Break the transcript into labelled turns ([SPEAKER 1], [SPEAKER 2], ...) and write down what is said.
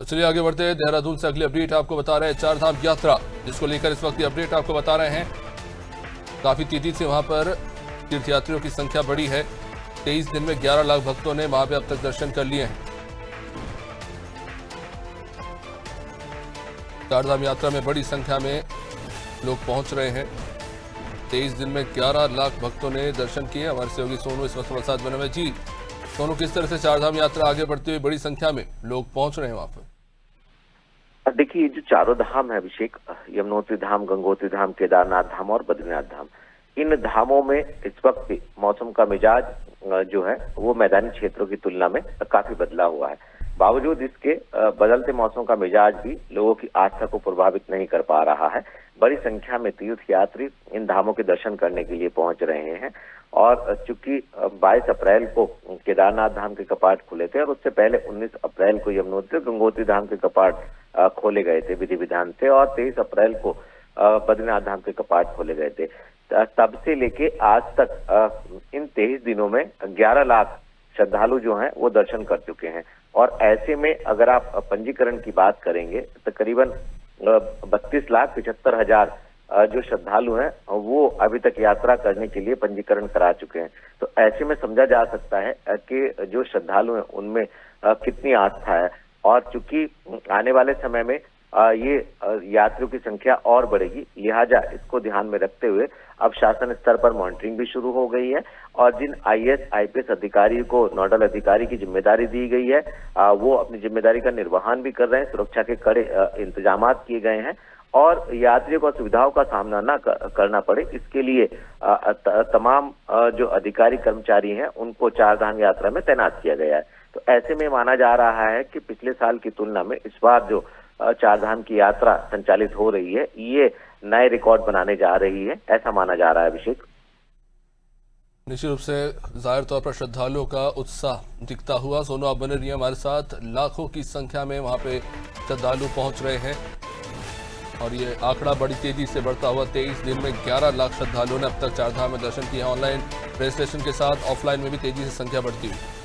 [SPEAKER 1] तो चलिए आगे बढ़ते हैं। देहरादून से अगली अपडेट आपको बता रहे हैं चार धाम यात्रा, जिसको लेकर इस वक्त ये अपडेट आपको बता रहे हैं। काफी तेजी से वहां पर तीर्थयात्रियों की संख्या बढ़ी है। 23 दिन में 11 लाख भक्तों ने वहां पे अब तक दर्शन कर लिए हैं। चार धाम यात्रा में बड़ी संख्या में लोग पहुंच रहे हैं। 23 दिन में 11 लाख भक्तों ने दर्शन किए। हमारे सहयोगी सोनू इस वक्त हमारे साथ बने हुए। जी सोनू, किस तरह से चार धाम यात्रा आगे बढ़ते हुए बड़ी संख्या में लोग पहुंच रहे हैं वहां पर?
[SPEAKER 2] देखिए, जो चारों धाम है अभिषेक, यमुनोत्री धाम, गंगोत्री धाम, केदारनाथ धाम और बद्रीनाथ धाम, इन धामों में इस वक्त भी मौसम का मिजाज जो है वो मैदानी क्षेत्रों की तुलना में काफी बदला हुआ है। बावजूद इसके बदलते मौसम का मिजाज भी लोगों की आस्था को प्रभावित नहीं कर पा रहा है। बड़ी संख्या में तीर्थयात्री इन धामों के दर्शन करने के लिए पहुंच रहे हैं। और चूंकि 22 अप्रैल को केदारनाथ धाम के कपाट खुले थे और उससे पहले 19 अप्रैल को यमुनोत्री गंगोत्री धाम के कपाट खोले गए थे विधि विधान से, और 23 अप्रैल को बद्रीनाथ धाम के कपाट खोले गए थे। तब से लेके आज तक इन 23 दिनों में 11 लाख श्रद्धालु जो हैं वो दर्शन कर चुके हैं। और ऐसे में अगर आप पंजीकरण की बात करेंगे तो करीबन 32,75,000 जो श्रद्धालु हैं वो अभी तक यात्रा करने के लिए पंजीकरण करा चुके हैं। तो ऐसे में समझा जा सकता है कि जो श्रद्धालु हैं उनमें कितनी आस्था है। और चूंकि आने वाले समय में ये यात्रियों की संख्या और बढ़ेगी, लिहाजा इसको ध्यान में रखते हुए अब शासन स्तर पर मॉनिटरिंग भी शुरू हो गई है। और जिन आईएएस आईपीएस अधिकारी को नोडल अधिकारी की जिम्मेदारी दी गई है वो अपनी जिम्मेदारी का निर्वहन भी कर रहे हैं। सुरक्षा के कड़े इंतजाम किए गए हैं और यात्रियों को असुविधाओं का सामना न करना पड़े, इसके लिए तमाम जो अधिकारी कर्मचारी हैं उनको चार धाम यात्रा में तैनात किया गया है। तो ऐसे में माना जा रहा है कि पिछले साल की तुलना में इस बार जो चार धाम की यात्रा संचालित हो रही है ये नए रिकॉर्ड बनाने जा रही है, ऐसा माना जा रहा है अभिषेक।
[SPEAKER 1] निश्चित रूप से जाहिर तौर पर श्रद्धालुओं का उत्साह दिखता हुआ। सोनू, आप बने रहिए हमारे साथ। लाखों की संख्या में वहां पे श्रद्धालु पहुंच रहे हैं और ये आंकड़ा बड़ी तेजी से बढ़ता हुआ। 23 दिन में 11 लाख श्रद्धालुओं ने अब तक चार धाम में दर्शन किया। ऑनलाइन रजिस्ट्रेशन के साथ ऑफलाइन में भी तेजी से संख्या बढ़ती हुई।